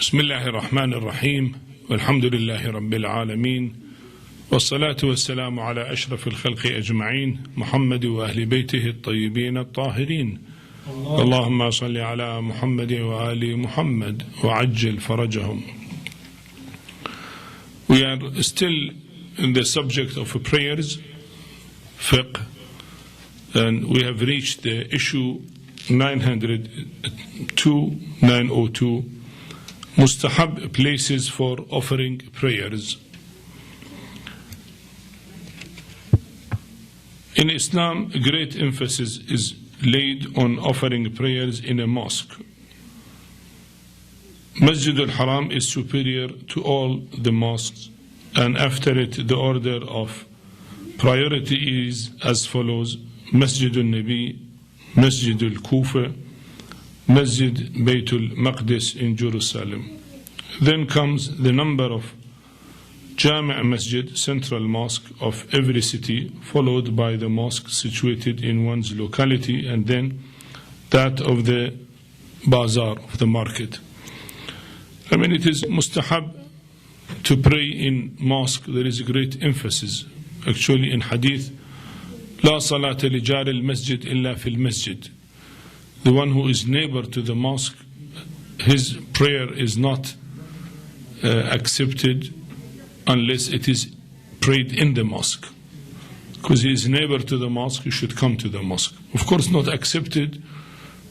بسم الله الرحمن الرحيم والحمد لله رب العالمين والصلاة والسلام على أشرف الخلق أجمعين محمد وأهل بيته الطيبين الطاهرين اللهم صل على محمد وآل محمد وعجل فرجهم. We are still in the subject of prayers, fiqh, and we have reached the issue 902, mustahab places for offering prayers. In Islam, great emphasis is laid on offering prayers in a mosque. Masjid al-Haram is superior to all the mosques, and after it the order of priority is as follows: Masjid al-Nabi, Masjid al-Kufa, Masjid Baytul Maqdis in Jerusalem. Then comes the number of Jami' Masjid, central mosque of every city, followed by the mosque situated in one's locality, and then that of the bazaar, of the market. It is mustahab to pray in mosque. There is a great emphasis. Actually in hadith, لا صلاة لجار المسجد إلا في المسجد. The one who is neighbor to the mosque, his prayer is not accepted unless it is prayed in the mosque. Because he is neighbor to the mosque, he should come to the mosque. Of course, not accepted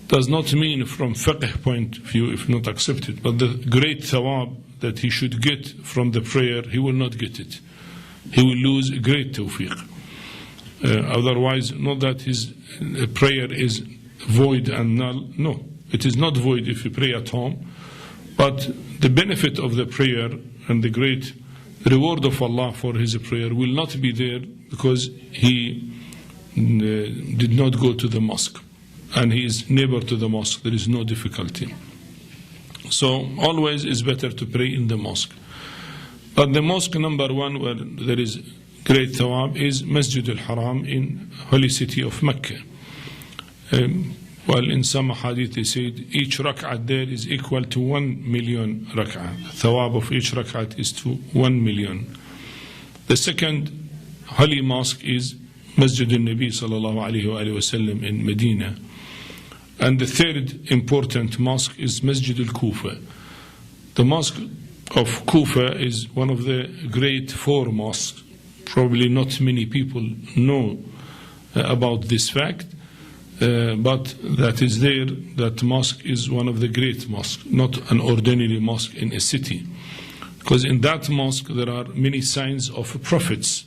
does not mean from fiqh point of view if not accepted, but the great thawab that he should get from the prayer, he will not get it. He will lose great tawfiq. Otherwise, not that his prayer is void and null. No, it is not void if you pray at home, but the benefit of the prayer and the great reward of Allah for his prayer will not be there because he did not go to the mosque and he is neighbor to the mosque. There is no difficulty. So always is better to pray in the mosque. But the mosque number one where there is great thawab is Masjid al-Haram in holy city of Mecca. Well, in some hadith they said each rak'at there is equal to 1 million rak'at. Thawab of each rak'at is to 1 million. The second holy mosque is Masjid al-Nabi sallallahu alayhi wa sallam in Medina. And the third important mosque is Masjid al-Kufa. The mosque of Kufa is one of the great four mosques. Probably not many people know about this fact, but that is there, that mosque is one of the great mosques, not an ordinary mosque in a city. Because in that mosque there are many signs of prophets.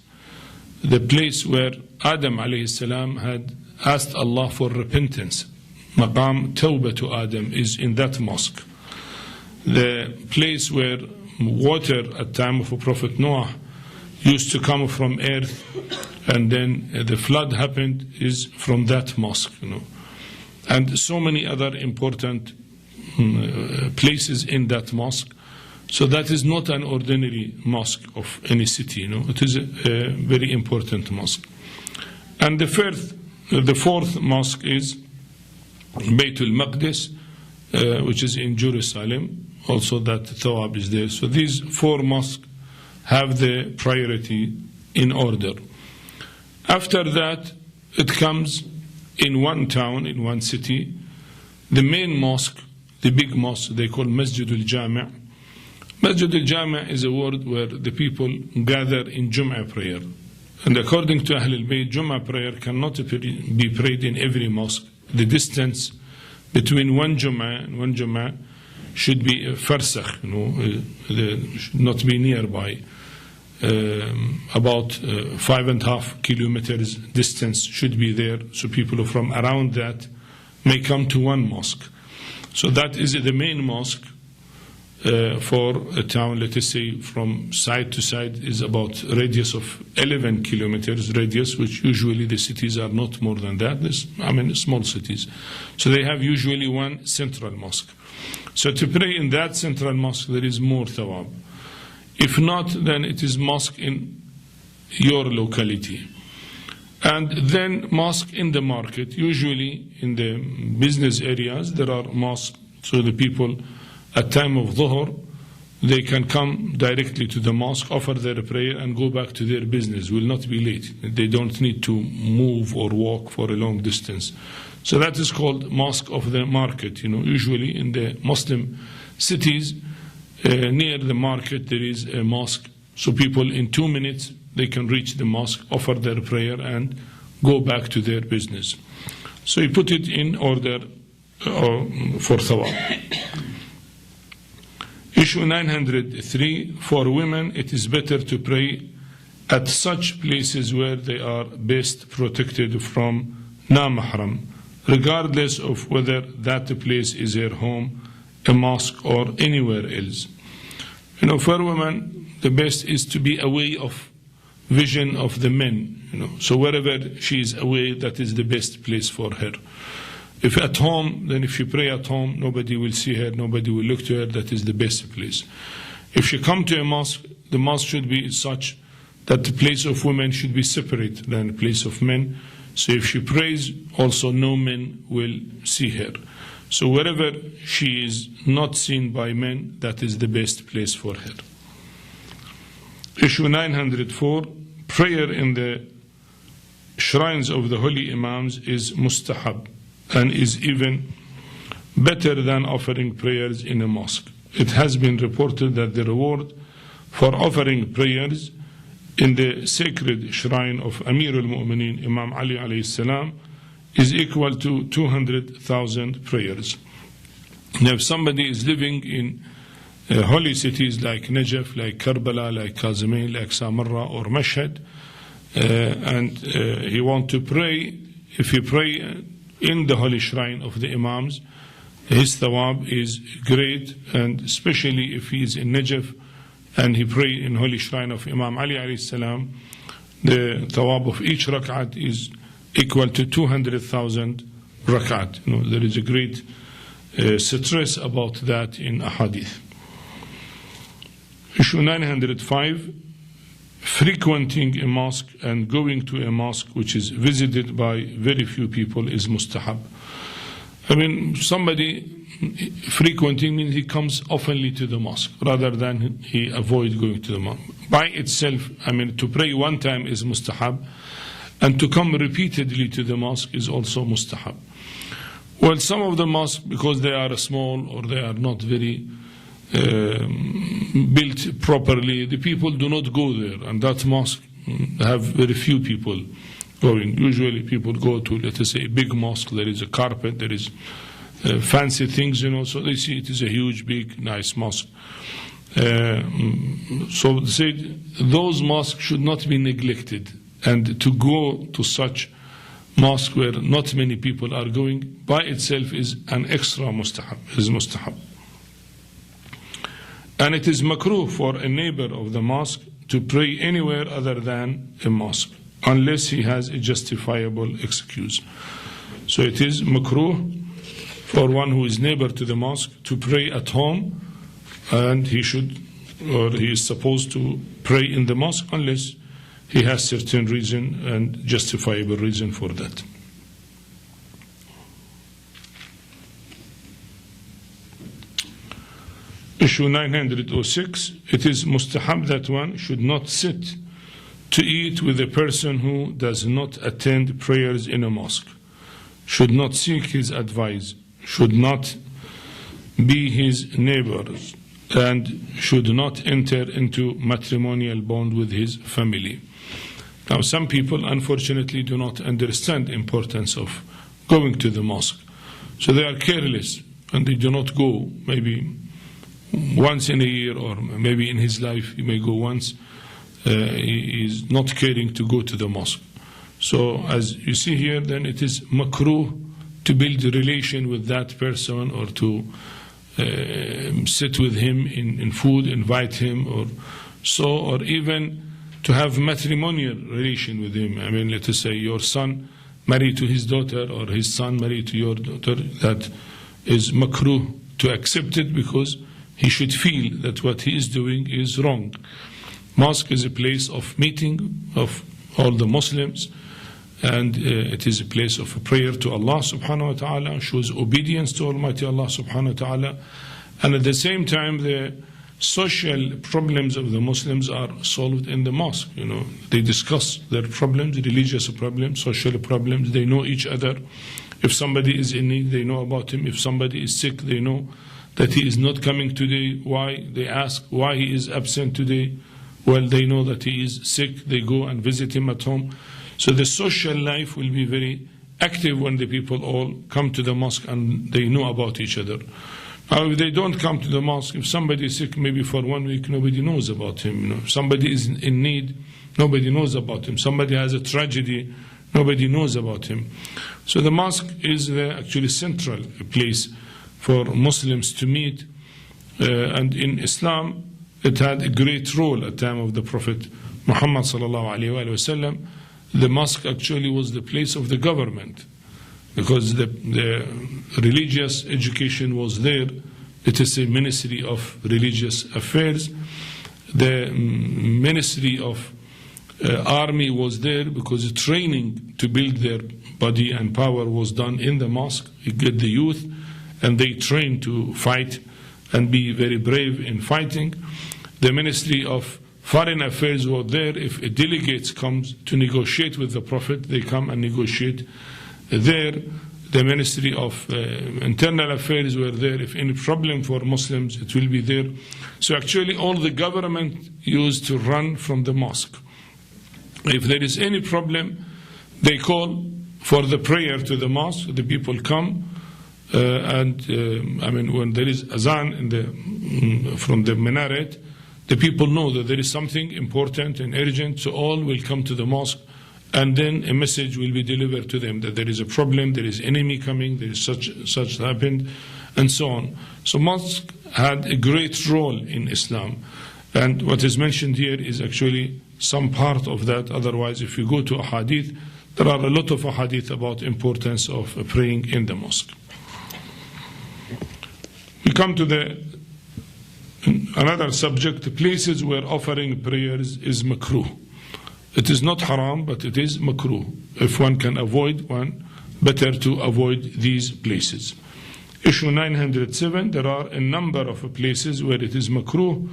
The place where Adam alayhi salam had asked Allah for repentance, Maqam Tawbah to Adam, is in that mosque. The place where water at time of Prophet Noah used to come from earth and then the flood happened is from that mosque, and so many other important places in that mosque. So that is not an ordinary mosque of any city, it is a very important mosque. And the fourth mosque is Baytul Maqdis, which is in Jerusalem. Also that thawab is there. So these four mosques have the priority in order. After that, it comes in one town, in one city, the main mosque, the big mosque, they call Masjid al-Jami'. Masjid al-Jami' is a word where the people gather in Jum'ah prayer. And according to Ahl al-Bayt, Jum'ah prayer cannot be prayed in every mosque. The distance between one Jum'ah and one Jum'ah should be a farsakh, should not be nearby. About 5.5 kilometers distance should be there, so people from around that may come to one mosque. So that is the main mosque for a town. Let us say from side to side is about radius of 11 kilometers radius, which usually the cities are not more than that. Small cities. So they have usually one central mosque. So to pray in that central mosque there is more thawab. If not, then it is mosque in your locality. And then mosque in the market. Usually in the business areas there are mosques, so the people at time of Dhuhr, they can come directly to the mosque, offer their prayer, and go back to their business. Will not be late. They don't need to move or walk for a long distance. So that is called mosque of the market. Usually in the Muslim cities, near the market there is a mosque. So people in 2 minutes they can reach the mosque, offer their prayer, and go back to their business. So he put it in order for thawab. Issue 903, for women it is better to pray at such places where they are best protected from na-mahram, regardless of whether that place is her home, a mosque, or anywhere else. For women, the best is to be away of vision of the men. So wherever she is away, that is the best place for her. If at home, then if she pray at home, nobody will see her, nobody will look to her, that is the best place. If she come to a mosque, the mosque should be such that the place of women should be separate than the place of men. So if she prays, also no men will see her. So wherever she is not seen by men, that is the best place for her. Issue 904, prayer in the shrines of the holy Imams is mustahab, and is even better than offering prayers in a mosque. It has been reported that the reward for offering prayers in the sacred shrine of Amir al-Mu'mineen, Imam Ali alayhi salam, is equal to 200,000 prayers. Now if somebody is living in holy cities like Najaf, like Karbala, like Qazimain, like Samarra or Mashhad, and he wants to pray, if he pray in the holy shrine of the Imams, his thawab is great, and especially if he is in Najaf and he pray in holy shrine of Imam Ali alayhi salam, the thawab of each rak'at is equal to 200,000 rak'at. There is a great stress about that in ahadith. Issue 905, frequenting a mosque and going to a mosque which is visited by very few people is mustahab. Somebody frequenting means he comes oftenly to the mosque rather than he avoid going to the mosque. By itself, to pray one time is mustahab, and to come repeatedly to the mosque is also mustahab. Well, some of the mosques, because they are small or they are not very built properly, the people do not go there, and that mosque have very few people going. Usually people go to, let us say, a big mosque, there is a carpet, there is fancy things, so they see it is a huge, big, nice mosque. So they say those mosques should not be neglected, and to go to such mosque where not many people are going by itself is an extra mustahab. And it is makruh for a neighbor of the mosque to pray anywhere other than a mosque, unless he has a justifiable excuse. So it is makruh for one who is neighbor to the mosque to pray at home, and he is supposed to pray in the mosque unless he has certain reason and justifiable reason for that. Issue 906, it is mustahab that one should not sit to eat with a person who does not attend prayers in a mosque, should not seek his advice, should not be his neighbors, and should not enter into matrimonial bond with his family. Now, some people unfortunately do not understand the importance of going to the mosque, so they are careless and they do not go. Maybe once in a year, or maybe in his life he may go once. He is not caring to go to the mosque. So as you see here, then it is makruh to build a relation with that person, or to sit with him in food, invite him, or even to have matrimonial relation with him. Let us say your son married to his daughter, or his son married to your daughter. That is makruh to accept it, because he should feel that what he is doing is wrong. Mosque is a place of meeting of all the Muslims, and it is a place of prayer to Allah subhanahu wa ta'ala, shows obedience to Almighty Allah subhanahu wa ta'ala, And at the same time, the social problems of the Muslims are solved in the mosque. They discuss their problems, religious problems, social problems. They know each other. If somebody is in need, they know about him. If somebody is sick, they know that he is not coming today. Why? They ask why he is absent today. Well, they know that he is sick. They go and visit him at home. So the social life will be very active when the people all come to the mosque and they know about each other. Now, if they don't come to the mosque, if somebody is sick maybe for 1 week, nobody knows about him. If somebody is in need, nobody knows about him. Somebody has a tragedy, nobody knows about him. So the mosque is the actually central place for Muslims to meet. And in Islam, it had a great role at the time of the Prophet Muhammad sallallahu alaihi wasallam. The mosque actually was the place of the government, because the religious education was there. It is a Ministry of Religious Affairs. The Ministry of Army was there, because the training to build their body and power was done in the mosque. You get the youth, and they train to fight and be very brave in fighting. The Ministry of Foreign Affairs were there. If a delegate comes to negotiate with the Prophet, they come and negotiate there. The Ministry of Internal Affairs were there. If any problem for Muslims, it will be there. So actually all the government used to run from the mosque. If there is any problem, they call for the prayer to the mosque. The people come, when there is azan from the minaret, the people know that there is something important and urgent, so all will come to the mosque, and then a message will be delivered to them that there is a problem, there is enemy coming, there is such happened, and so on. So mosque had a great role in Islam, and what is mentioned here is actually some part of that. Otherwise, if you go to a hadith, there are a lot of hadith about importance of praying in the mosque. We come to another subject. Places where offering prayers is makruh. It is not haram, but it is makruh. If one can avoid one, better to avoid these places. Issue 907, there are a number of places where it is makruh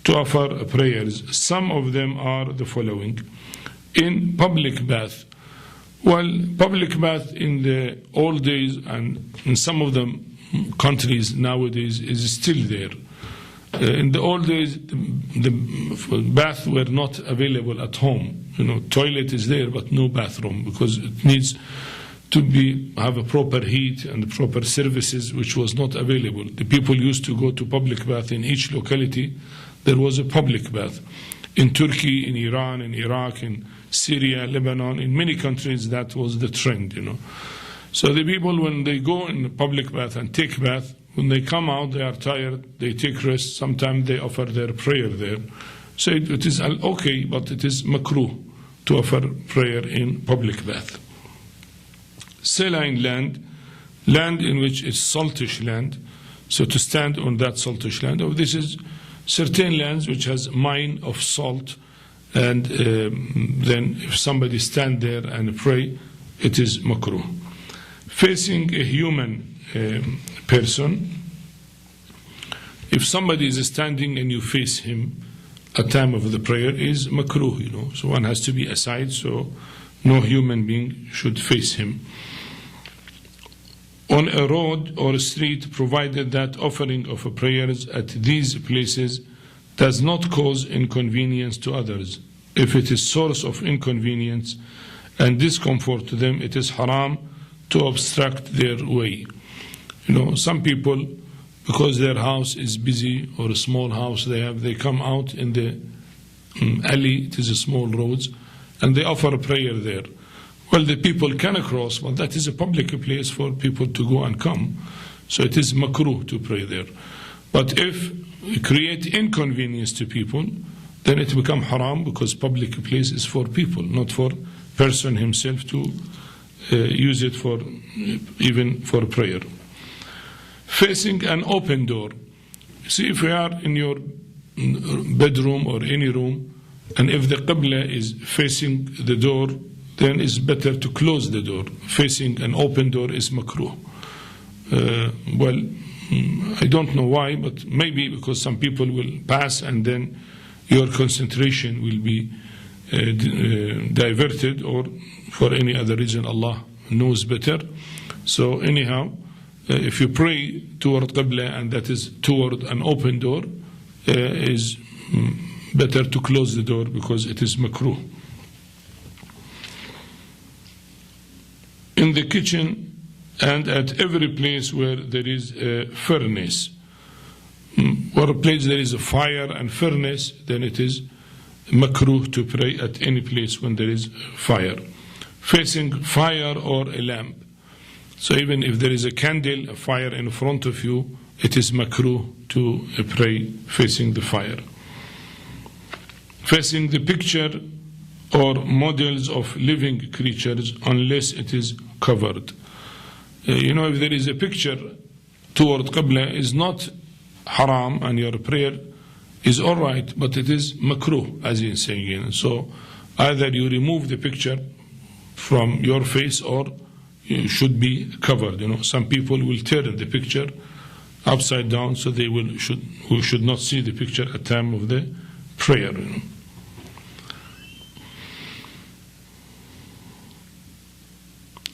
to offer prayers. Some of them are the following. In public bath. Well, public bath in the old days and in some of the countries nowadays is still there. In the old days, the baths were not available at home. Toilet is there, but no bathroom, because it needs to have a proper heat and proper services, which was not available. The people used to go to public bath in each locality. There was a public bath. In Turkey, in Iran, in Iraq, in Syria, Lebanon, in many countries, that was the trend. So the people, when they go in the public bath and take bath, when they come out, they are tired, they take rest, sometimes they offer their prayer there. So it is okay, but it is makruh to offer prayer in public bath. Saline land in which is saltish land, so to stand on that saltish land. This is certain lands which has mine of salt, and then if somebody stand there and pray, it is makruh. Facing a human person, if somebody is standing and you face him at time of the prayer, is makruh, So one has to be aside, so no human being should face him. On a road or a street, provided that offering of prayers at these places does not cause inconvenience to others. If it is source of inconvenience and discomfort to them, it is haram to obstruct their way. Some people, because their house is busy or a small house they come out in the alley, it is a small roads, and they offer a prayer there. Well, the people can cross, but that is a public place for people to go and come. So it is makruh to pray there. But if you create inconvenience to people, then it becomes haram, because public place is for people, not for person himself to use it for even for prayer. Facing an open door. See, if you are in your bedroom or any room, and if the qibla is facing the door, then it's better to close the door. Facing an open door is makruh. I don't know why, but maybe because some people will pass and then your concentration will be diverted, or for any other reason Allah knows better. So anyhow, if you pray toward Qibla and that is toward an open door, is better to close the door because it is makruh. In the kitchen and at every place where there is a furnace, or a place there is a fire and furnace, then it is makruh to pray at any place when there is fire. Facing fire or a lamp. So even if there is a candle, a fire in front of you, it is makruh to pray facing the fire. Facing the picture or models of living creatures unless it is covered. If there is a picture toward Qibla, is not haram and your prayer is alright, but it is makruh, as he is saying. So either you remove the picture from your face or you should be covered. Some people will turn the picture upside down, so they should not see the picture at the time of the prayer.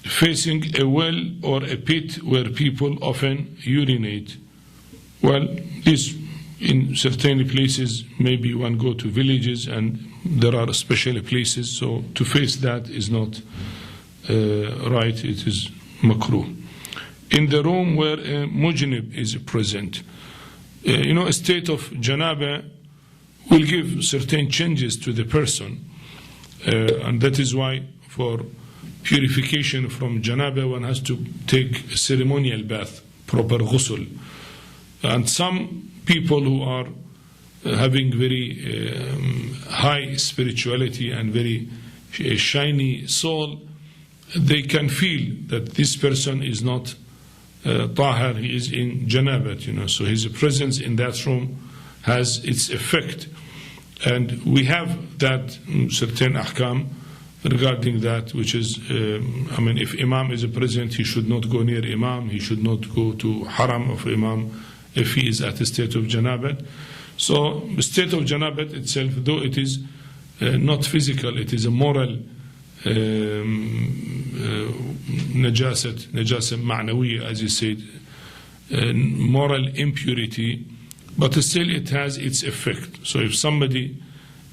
Facing a well or a pit where people often urinate. Well, this in certain places, maybe one go to villages and there are special places, so to face that is not right, it is makruh. In the room where a mujnib is present. A state of janaba will give certain changes to the person, and that is why for purification from janaba one has to take a ceremonial bath, proper ghusl. And some people who are having very high spirituality and very shiny soul, they can feel that this person is not tahar, he is in janabat, so his presence in that room has its effect. And we have that certain ahkam regarding that, which is, if Imam is present, he should not go near Imam, he should not go to haram of Imam if he is at a state of janabat. So the state of janabat itself, though it is not physical, it is a moral najasat ma'nawiya, as you said, moral impurity, but still it has its effect. So if somebody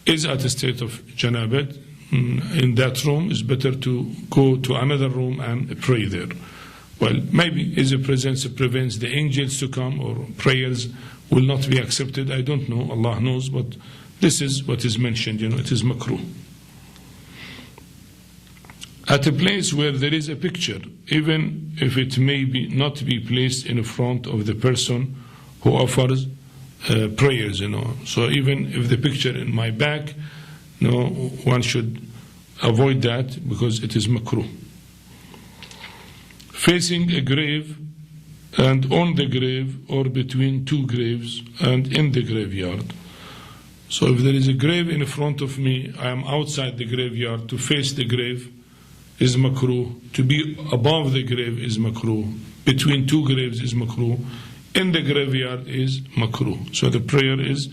is at a state of janabat in that room, it's better to go to another room and pray there. Well, maybe his presence prevents the angels to come, or prayers will not be accepted. I don't know, Allah knows, but this is what is mentioned, it is makruh. At a place where there is a picture, even if it may not be placed in front of the person who offers prayers, So even if the picture in my back, one should avoid that because it is makruh. Facing a grave and on the grave or between two graves and in the graveyard. So if there is a grave in front of me, I am outside the graveyard. To face the grave is makruh. To be above the grave is makruh. Between two graves is makruh. In the graveyard is makruh. So the prayer is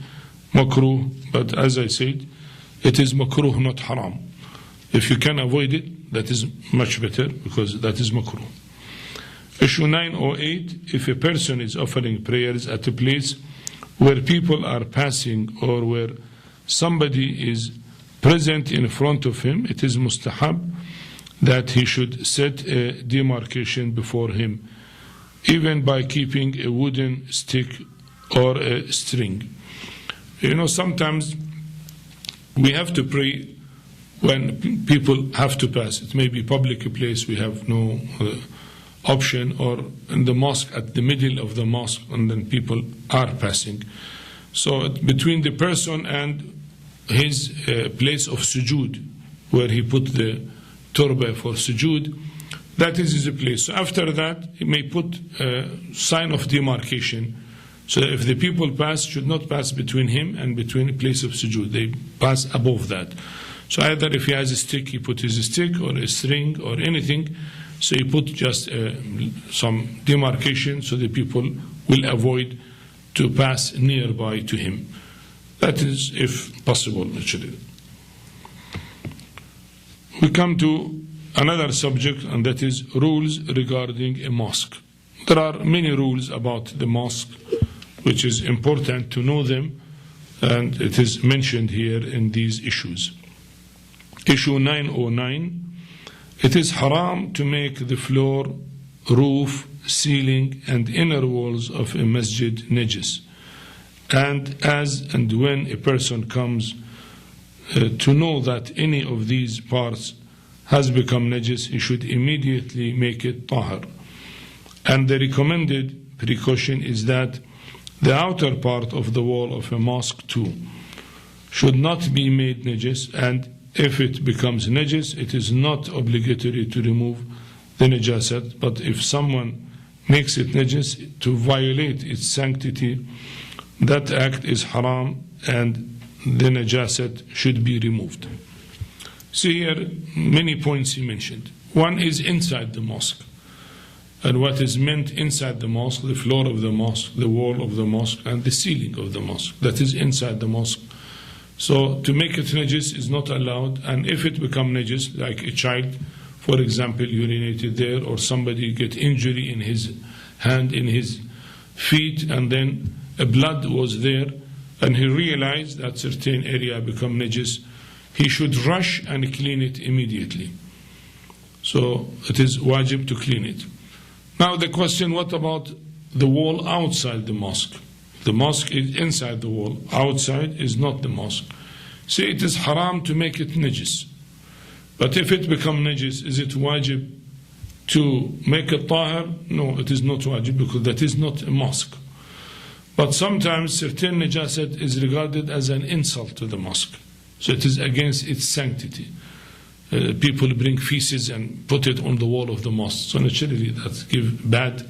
makruh, but as I said, it is makruh, not haram. If you can avoid it, that is much better, because that is makruh. Issue 908, if a person is offering prayers at a place where people are passing or where somebody is present in front of him, it is mustahab that he should set a demarcation before him, even by keeping a wooden stick or a string. Sometimes we have to pray when people have to pass. It may be public place, we have no option, or in the mosque, at the middle of the mosque, and then people are passing. So between the person and his place of sujood, where he put the turba for sujood, that is his place. So after that, he may put a sign of demarcation, so that if the people pass, should not pass between him and between the place of sujood. They pass above that. So either if he has a stick, he put his stick, or a string, or anything. So he put just some demarcation, so the people will avoid to pass nearby to him. That is, if possible, naturally. We come to another subject, and that is rules regarding a mosque. There are many rules about the mosque, which is important to know them, and it is mentioned here in these issues. Issue 909, it is haram to make the floor, roof, ceiling, and inner walls of a masjid najis. And as and when a person comes to know that any of these parts has become najis, he should immediately make it tahir. And the recommended precaution is that the outer part of the wall of a mosque too should not be made najis, and if it becomes najis, it is not obligatory to remove the najasat, but if someone makes it najis to violate its sanctity, that act is haram and the najasat should be removed. See here, many points he mentioned. One is inside the mosque. And what is meant inside the mosque, the floor of the mosque, the wall of the mosque, and the ceiling of the mosque. That is inside the mosque. So to make it najis is not allowed, and if it becomes najis, like a child, for example, urinated there, or somebody get injury in his hand, in his feet, and then a blood was there, and he realized that certain area become najis, he should rush and clean it immediately. So it is wajib to clean it. Now the question, what about the wall outside the mosque? The mosque is inside the wall, outside is not the mosque. See, it is haram to make it najis. But if it becomes najis, is it wajib to make it tahir? No, it is not wajib, because that is not a mosque. But sometimes certain najasat is regarded as an insult to the mosque. So it is against its sanctity. People bring feces and put it on the wall of the mosque. So naturally that gives bad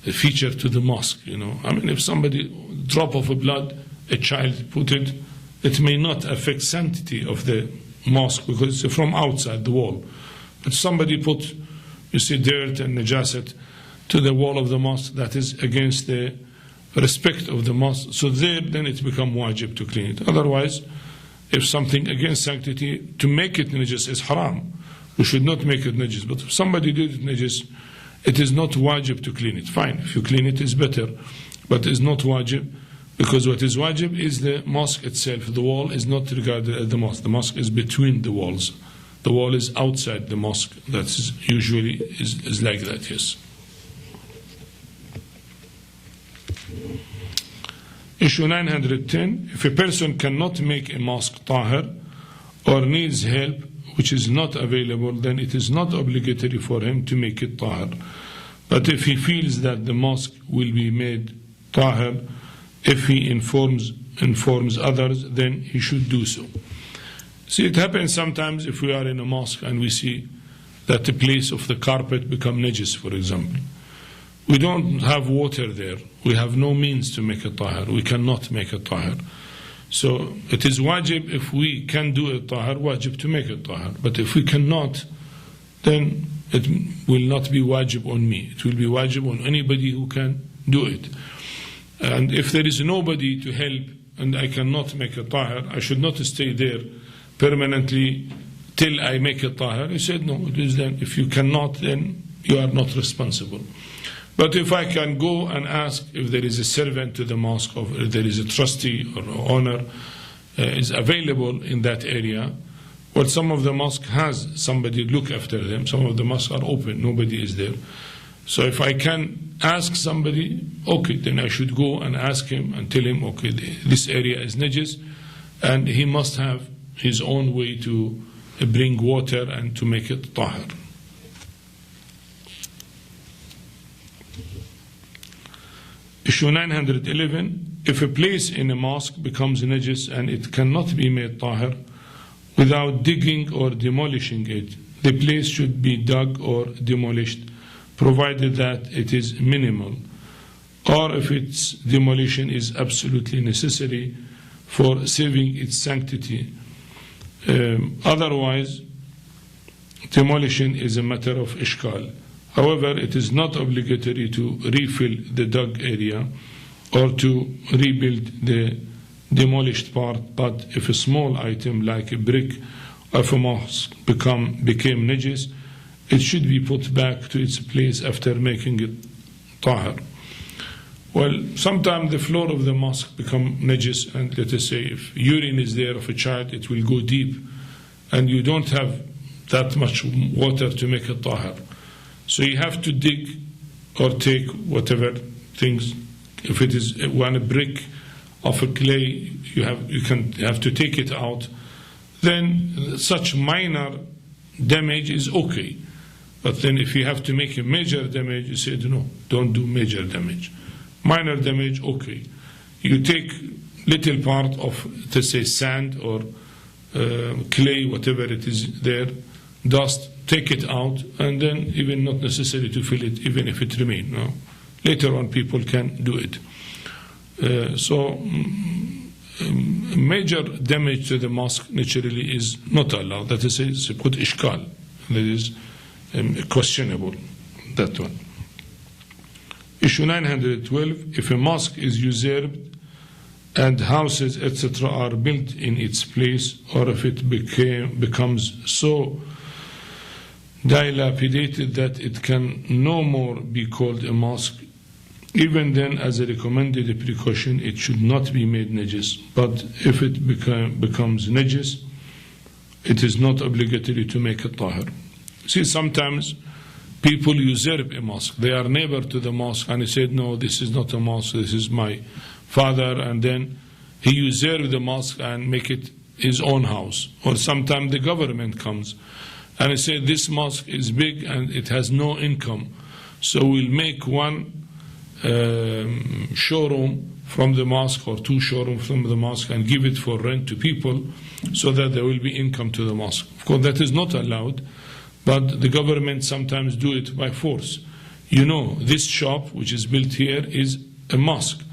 feature to the mosque, you know. I mean, if somebody drop of a blood, a child put it, it may not affect sanctity of the mosque because it's from outside the wall. But somebody put, you see, dirt and najasat to the wall of the mosque, that is against the respect of the mosque. So there, then it becomes wajib to clean it. Otherwise, if something against sanctity, to make it najis is haram. We should not make it najis. But if somebody did it najis, it is not wajib to clean it. Fine, if you clean it, it's better. But it's not wajib, because what is wajib is the mosque itself. The wall is not regarded as the mosque. The mosque is between the walls. The wall is outside the mosque. That is usually is like that, yes. Issue 910, if a person cannot make a mosque tahir or needs help which is not available, then it is not obligatory for him to make it tahir. But if he feels that the mosque will be made tahir, if he informs others, then he should do so. See, it happens sometimes if we are in a mosque and we see that the place of the carpet become najis, for example. We don't have water there. We have no means to make a tahir. We cannot make a tahir. So it is wajib, if we can do a tahir, wajib to make a tahir. But if we cannot, then it will not be wajib on me. It will be wajib on anybody who can do it. And if there is nobody to help and I cannot make a tahir, I should not stay there permanently till I make a tahir. He said, no, it is then, if you cannot, then you are not responsible. But if I can go and ask if there is a servant to the mosque, or if there is a trustee or owner is available in that area, well, some of the mosque has somebody look after them. Some of the mosques are open, nobody is there. So if I can ask somebody, okay, then I should go and ask him and tell him, okay, this area is najis, and he must have his own way to bring water and to make it tahir. Issue 911, if a place in a mosque becomes najis and it cannot be made tahir without digging or demolishing it, the place should be dug or demolished, provided that it is minimal, or if its demolition is absolutely necessary for saving its sanctity. Otherwise, demolition is a matter of ishkal. However, it is not obligatory to refill the dug area or to rebuild the demolished part, but if a small item like a brick of a mosque became najis, it should be put back to its place after making it tahir. Well, sometimes the floor of the mosque become najis, and let us say if urine is there of a child, it will go deep, and you don't have that much water to make it tahir. So you have to dig or take whatever things. If it is one brick of a clay, you have to take it out. Then such minor damage is okay. But then if you have to make a major damage, you said no, don't do major damage. Minor damage, okay. You take little part of, let's say, sand or clay, whatever it is there, dust, take it out, and then even not necessary to fill it, even if it remains. No? Later on, people can do it. Major damage to the mosque naturally is not allowed. That is, it's put ishkal. That is questionable. That one. Issue 912. If a mosque is usurped and houses, etc., are built in its place, or if it becomes so dilapidated that it can no more be called a mosque, even then, as a recommended precaution, it should not be made najis. But if it becomes najis, it is not obligatory to make it tahir. See, sometimes people usurp a mosque. They are neighbor to the mosque, and he said, no, this is not a mosque, this is my father, and then he usurped the mosque and make it his own house. Or sometimes the government comes and he said, this mosque is big and it has no income, so we'll make one showroom from the mosque or two showrooms from the mosque and give it for rent to people so that there will be income to the mosque. Of course, that is not allowed, but the government sometimes do it by force. You know, this shop which is built here is a mosque.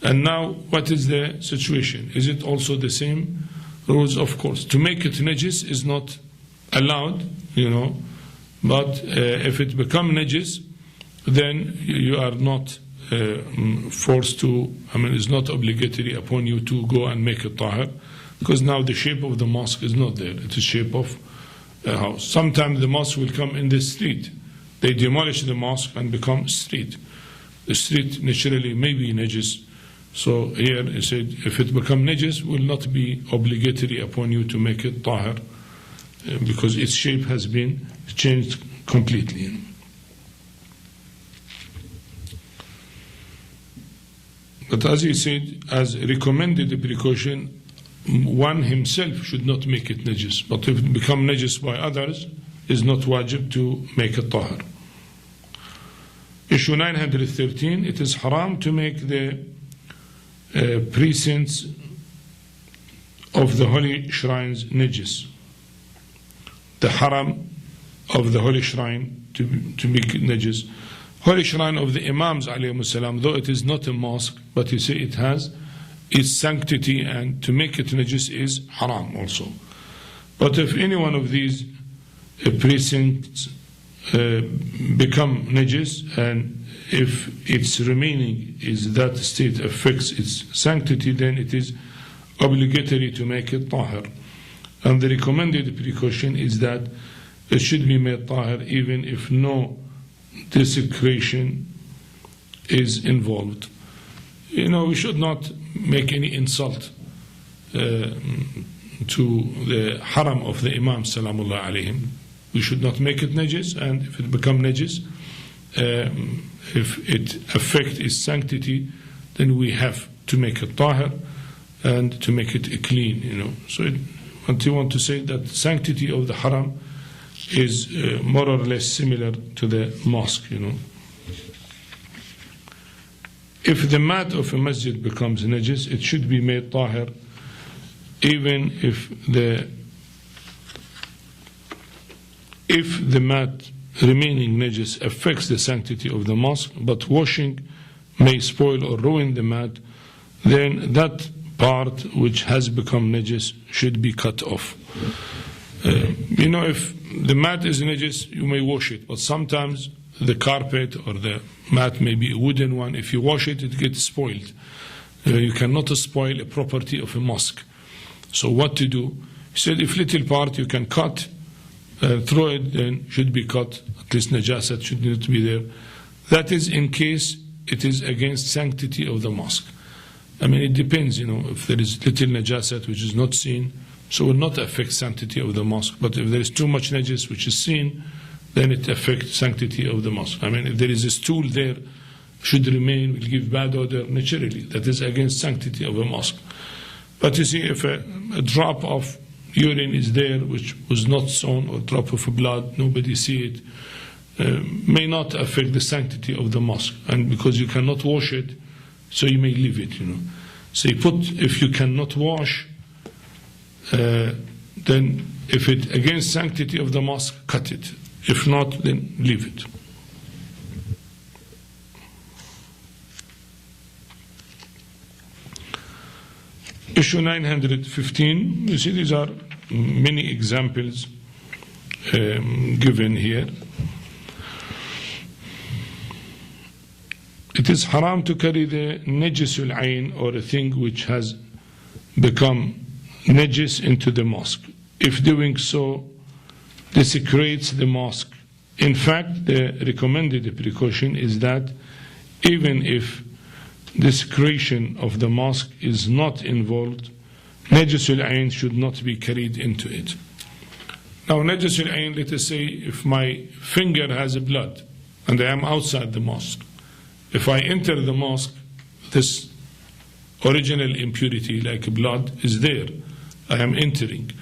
And now, what is the situation? Is it also the same rules? Of course. To make it najis is not allowed, you know, but if it becomes najis, then you are not forced to, it's not obligatory upon you to go and make it tahir, because now the shape of the mosque is not there. It's a shape of a house. Sometimes the mosque will come in the street. They demolish the mosque and become street. The street naturally may be najis. So here he said, if it becomes najis, will not be obligatory upon you to make it tahir, because its shape has been changed completely. But as he said, as recommended precaution, one himself should not make it najis. But if it becomes najis by others, is not wajib to make it tahir. Issue 913, it is haram to make the precincts of the holy shrines najis. The haram of the holy shrine to make it najis. Holy shrine of the Imams alayhi salam, though it is not a mosque, but you see it has its sanctity, and to make it najis is haram also. But if any one of these precincts become najis, and if its remaining is that state affects its sanctity, then it is obligatory to make it tahir. And the recommended precaution is that it should be made tahir even if no desecration is involved. You know, we should not make any insult to the haram of the Imam salamullah alayhim. We should not make it najis, and if it becomes najis, if it affects its sanctity, then we have to make it tahir and to make it clean, you know. So what you want to say that sanctity of the haram is more or less similar to the mosque, you know. If the mat of a masjid becomes najis, it should be made tahir, even if the mat remaining najis affects the sanctity of the mosque, but washing may spoil or ruin the mat, then that part which has become najis should be cut off. You know, if the mat is najis, you may wash it, but sometimes the carpet or the mat may be a wooden one. If you wash it, it gets spoiled. You cannot spoil a property of a mosque. So what to do? He said, if little part you can cut, throw it, then should be cut. At least najasat should not be there. That is in case it is against sanctity of the mosque. I mean, it depends, if there is little najasat which is not seen, so it will not affect sanctity of the mosque. But if there is too much najis which is seen, then it affects sanctity of the mosque. I mean, if there is a stool there, should remain, will give bad odor naturally. That is against sanctity of a mosque. But you see, if a drop of urine is there which was not sown, or drop of blood, nobody see it, may not affect the sanctity of the mosque. And because you cannot wash it, so you may leave it, So you put, if you cannot wash, then if it against sanctity of the mosque, cut it. If not, then leave it. Issue 915, you see these are many examples given here. It is haram to carry the najisul ayn, or a thing which has become najis, into the mosque. If doing so desecrates the mosque. In fact, the recommended precaution is that even if desecration of the mosque is not involved, najisul ayn should not be carried into it. Now, najisul ayn, let us say if my finger has blood and I am outside the mosque, if I enter the mosque, this original impurity like blood is there. I am entering.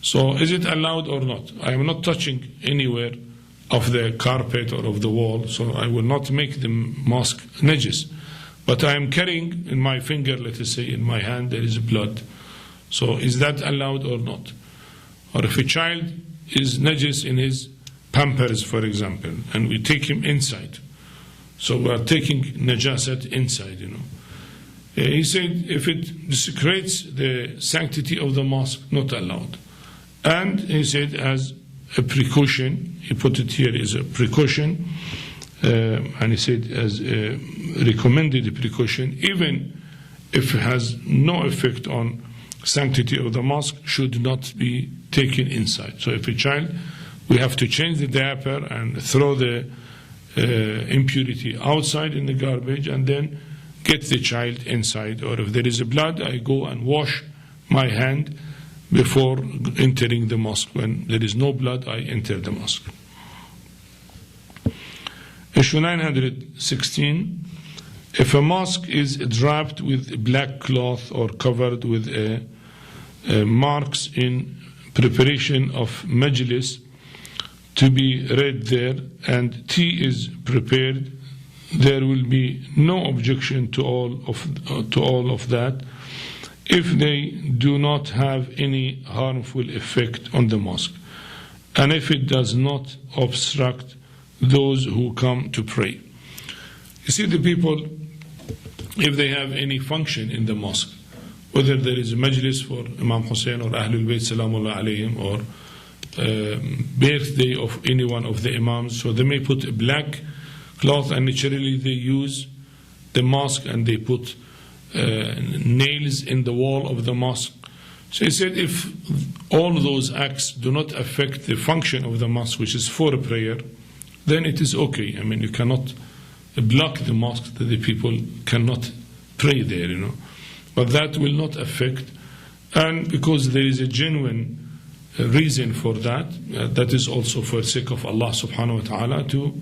So is it allowed or not? I am not touching anywhere of the carpet or of the wall, so I will not make the mosque najis. But I am carrying in my finger, let us say in my hand, there is blood. So is that allowed or not? Or if a child is najis in his pampers, for example, and we take him inside, so we are taking najasat inside, He said if it desecrates the sanctity of the mosque, not allowed. And he said as a precaution, he put it here as a precaution, and he said as a recommended precaution, even if it has no effect on sanctity of the mosque, should not be taken inside. So if a child, we have to change the diaper and throw the impurity outside in the garbage, and then get the child inside. Or if there is blood, I go and wash my hand before entering the mosque. When there is no blood, I enter the mosque. Issue 916, if a mosque is draped with black cloth or covered with marks in preparation of majlis to be read there, and tea is prepared, there will be no objection to all of that if they do not have any harmful effect on the mosque, and if it does not obstruct those who come to pray. You see, the people, if they have any function in the mosque, whether there is a majlis for Imam Hussain or Ahlul Bayt Salamullah alayhim, or birthday of any one of the Imams, so they may put a black cloth, and naturally they use the mosque and they put nails in the wall of the mosque. So he said if all those acts do not affect the function of the mosque, which is for a prayer, then it is okay. I mean, you cannot block the mosque that the people cannot pray there, But that will not affect, and because there is a genuine reason for that, that is also for the sake of Allah subhanahu wa ta'ala, to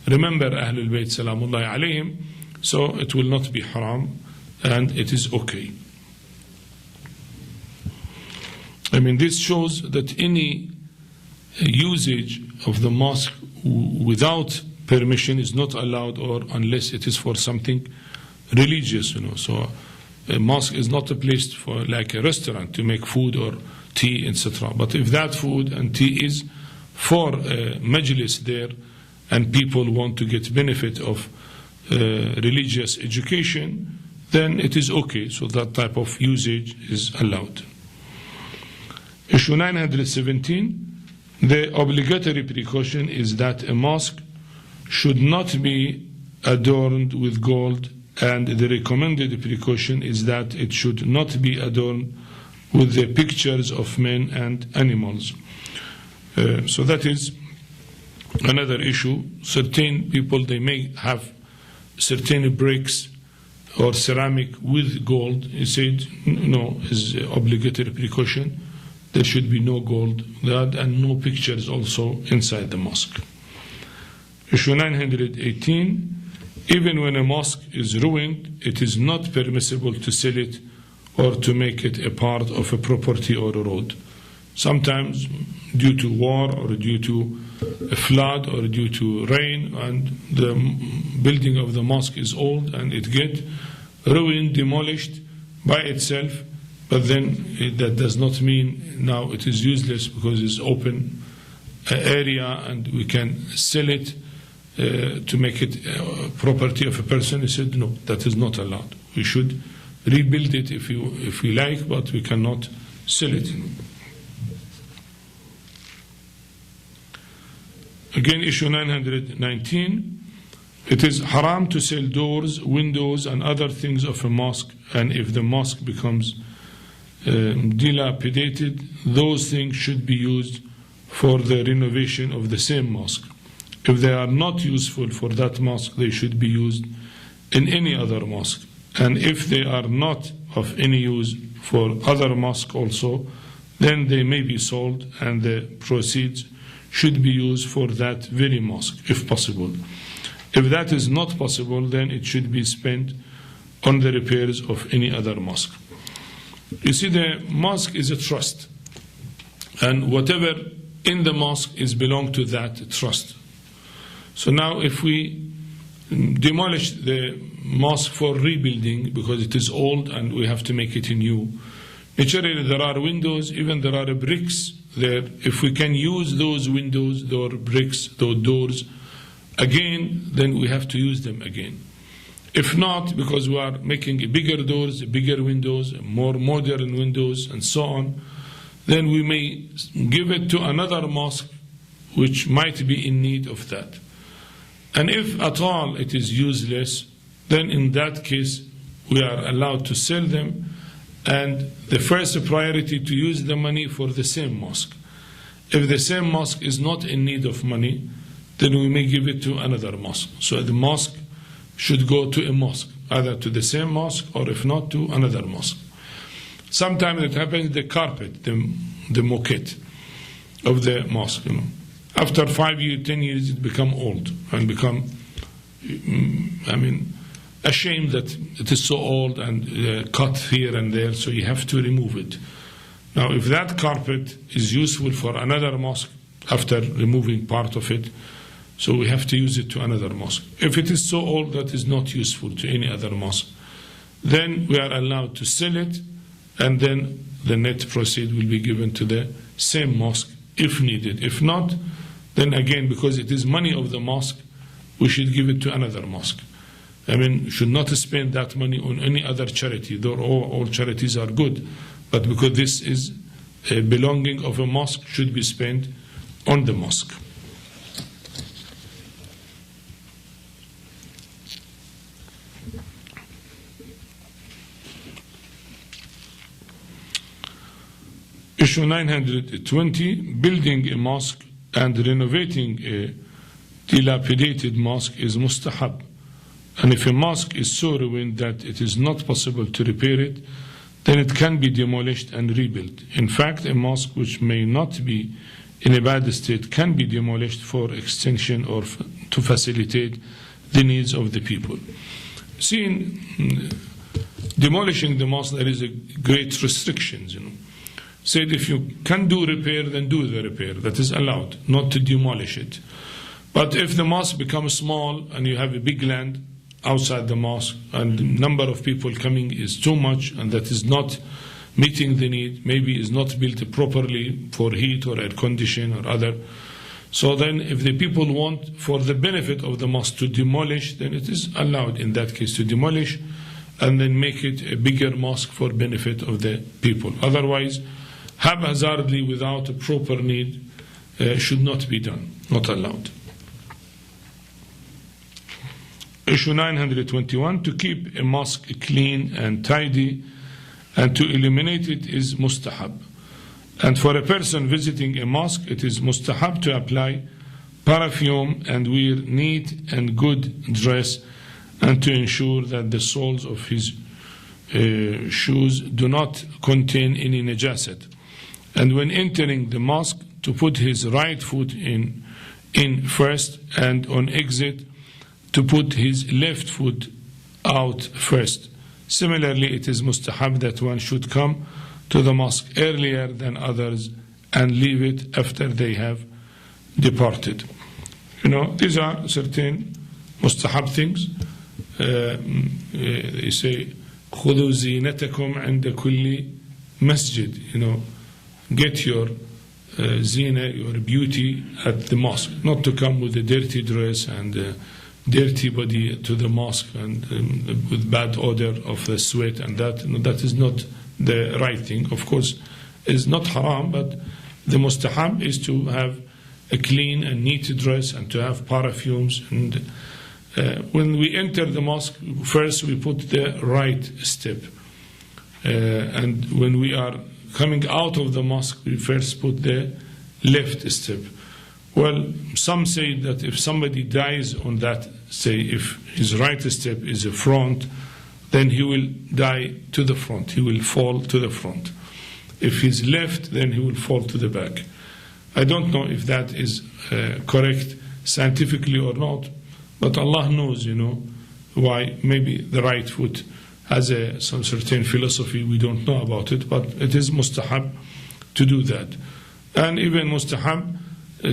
remember Ahlul Bayt Salamullahi alayhim, so it will not be haram, and it is okay. I mean, this shows that any usage of the mosque without permission is not allowed, or unless it is for something religious, So a mosque is not a place for like a restaurant to make food or tea, etc. But if that food and tea is for a majlis there, and people want to get benefit of religious education, then it is okay. So that type of usage is allowed. Issue 917, the obligatory precaution is that a mosque should not be adorned with gold, and the recommended precaution is that it should not be adorned with the pictures of men and animals. So that is another issue. Certain people, they may have certain bricks or ceramic with gold. He said, no, is obligatory precaution. There should be no gold and no pictures also inside the mosque. Issue 918, even when a mosque is ruined, it is not permissible to sell it or to make it a part of a property or a road. Sometimes due to war or due to a flood or due to rain, and the building of the mosque is old and it gets ruined, demolished by itself, but then that does not mean now it is useless because it's open area and we can sell it to make it property of a person. He said, no, that is not allowed. We should rebuild it if we like, but we cannot sell it. Again, issue 919, it is haram to sell doors, windows, and other things of a mosque, and if the mosque becomes dilapidated, those things should be used for the renovation of the same mosque. If they are not useful for that mosque, they should be used in any other mosque. And if they are not of any use for other mosques also, then they may be sold and the proceeds should be used for that very mosque, if possible. If that is not possible, then it should be spent on the repairs of any other mosque. You see, the mosque is a trust, and whatever in the mosque is belong to that trust. So now if we demolish the mosque for rebuilding because it is old and we have to make it new, naturally there are windows, even there are bricks there. If we can use those windows, those bricks, those doors again, then we have to use them again. If not, because we are making bigger doors, bigger windows, more modern windows, and so on, then we may give it to another mosque which might be in need of that. And if at all it is useless, then in that case we are allowed to sell them, and the first priority to use the money for the same mosque. If the same mosque is not in need of money, then we may give it to another mosque. So the mosque should go to a mosque, either to the same mosque or if not to another mosque. Sometimes it happens the carpet, the moquette of the mosque, after 5 years, 10 years, it become old and become, ashamed that it is so old and cut here and there, so you have to remove it. Now, if that carpet is useful for another mosque after removing part of it, so we have to use it to another mosque. If it is so old that is not useful to any other mosque, then we are allowed to sell it, and then the net proceed will be given to the same mosque if needed. If not, then again, because it is money of the mosque, we should give it to another mosque. Should not spend that money on any other charity, though all charities are good, but because this is a belonging of a mosque, should be spent on the mosque. Issue 920, building a mosque and renovating a dilapidated mosque is mustahab. And if a mosque is so ruined that it is not possible to repair it, then it can be demolished and rebuilt. In fact, a mosque which may not be in a bad state can be demolished for extension or to facilitate the needs of the people. See, in demolishing the mosque, there is a great restrictions, Said if you can do repair, then do the repair. That is allowed, not to demolish it. But if the mosque becomes small and you have a big land outside the mosque and the number of people coming is too much and that is not meeting the need, maybe is not built properly for heat or air condition or other. So then if the people want for the benefit of the mosque to demolish, then it is allowed in that case to demolish and then make it a bigger mosque for benefit of the people. Otherwise, haphazardly without a proper need should not be done, not allowed. Issue 921, to keep a mosque clean and tidy and to illuminate it is mustahab. And for a person visiting a mosque, it is mustahab to apply perfume and wear neat and good dress, and to ensure that the soles of his shoes do not contain any najasat. And when entering the mosque, to put his right foot in first, and on exit to put his left foot out first. Similarly, it is mustahab that one should come to the mosque earlier than others and leave it after they have departed. These are certain mustahab things. They say, خُذُوا زِينَتَكُمْ عِنْدَ كُلِّ masjid. Get your zina, your beauty at the mosque. Not to come with a dirty dress and dirty body to the mosque and with bad odor of the sweat and that. That is not the right thing. Of course, it's not haram, but the mustahab is to have a clean and neat dress and to have perfumes. And when we enter the mosque, first we put the right step. And when we are coming out of the mosque, we first put the left step. Well, some say that if somebody dies on that, say if his right step is a front, then he will die to the front, he will fall to the front. If he's left, then he will fall to the back. I don't know if that is correct scientifically or not, but Allah knows, why maybe the right foot has some certain philosophy, we don't know about it, but it is mustahab to do that. And even mustahab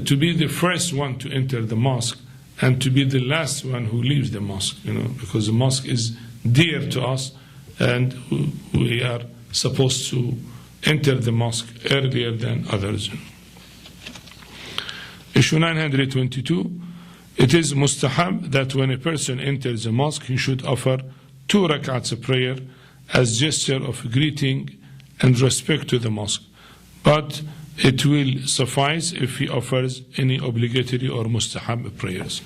to be the first one to enter the mosque and to be the last one who leaves the mosque, because the mosque is dear to us and we are supposed to enter the mosque earlier than others. Issue 922, it is mustahab that when a person enters the mosque, he should offer 2 rak'ats of prayer as gesture of greeting and respect to the mosque. But it will suffice if he offers any obligatory or mustahab prayers.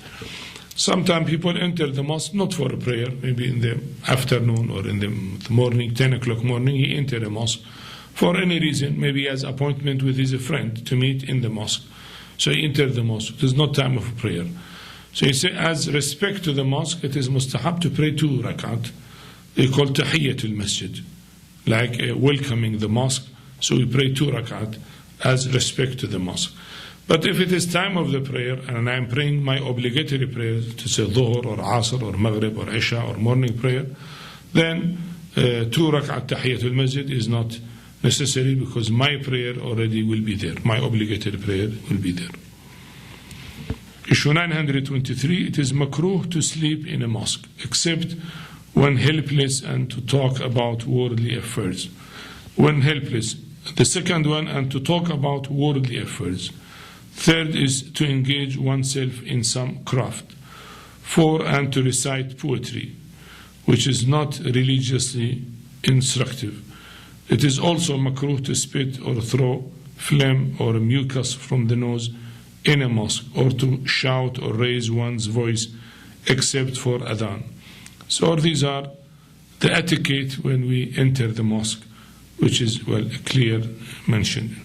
Sometimes people enter the mosque not for a prayer, maybe in the afternoon or in the morning, 10 o'clock morning, he enters the mosque for any reason. Maybe he has an appointment with his friend to meet in the mosque. So he enters the mosque. It is not time of prayer. So he says, as respect to the mosque, it is mustahab to pray 2 rakat. They call tahiyyatul masjid, like welcoming the mosque. So we pray 2 rakat as respect to the mosque. But if it is time of the prayer and I am praying my obligatory prayer, to say Dhuhr or Asr or Maghrib or Isha or morning prayer, then 2 rakat tahiyyatul masjid is not necessary, because my prayer already will be there. My obligatory prayer will be there. Issue 923, it is makruh to sleep in a mosque, except when helpless and to talk about worldly affairs. When helpless. The second one, and to talk about worldly affairs. Third is to engage oneself in some craft. 4, and to recite poetry, which is not religiously instructive. It is also makruh to spit or throw phlegm or mucus from the nose in a mosque, or to shout or raise one's voice except for adhan. So these are the etiquette when we enter the mosque, which is clear mentioned.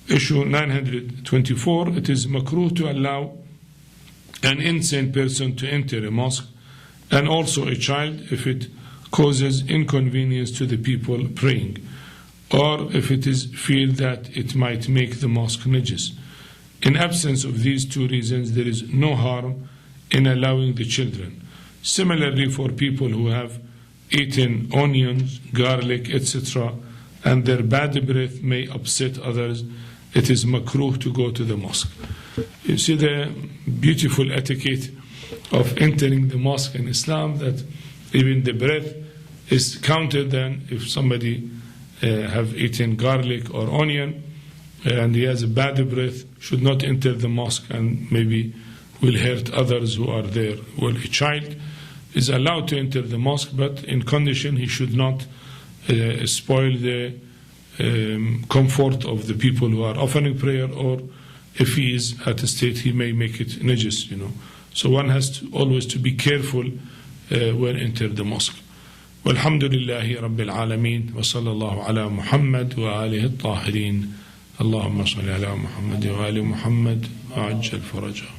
Issue 924, it is makruh to allow an insane person to enter a mosque, and also a child, if it causes inconvenience to the people praying, or if it is feared that it might make the mosque najis. In absence of these 2 reasons, there is no harm in allowing the children. Similarly, for people who have eaten onions, garlic, etc., and their bad breath may upset others, it is makruh to go to the mosque. You see the beautiful etiquette of entering the mosque in Islam, that even the breath is counted. Then if somebody have eaten garlic or onion and he has a bad breath, should not enter the mosque and maybe will hurt others who are there. Well, a child is allowed to enter the mosque, but in condition he should not spoil the comfort of the people who are offering prayer, or if he is at a state he may make it najis, So one has to always to be careful when enter the mosque. والحمد لله رب العالمين وصلى الله على محمد وآله الطاهرين اللهم صل على محمد وآل محمد وعجل فرجه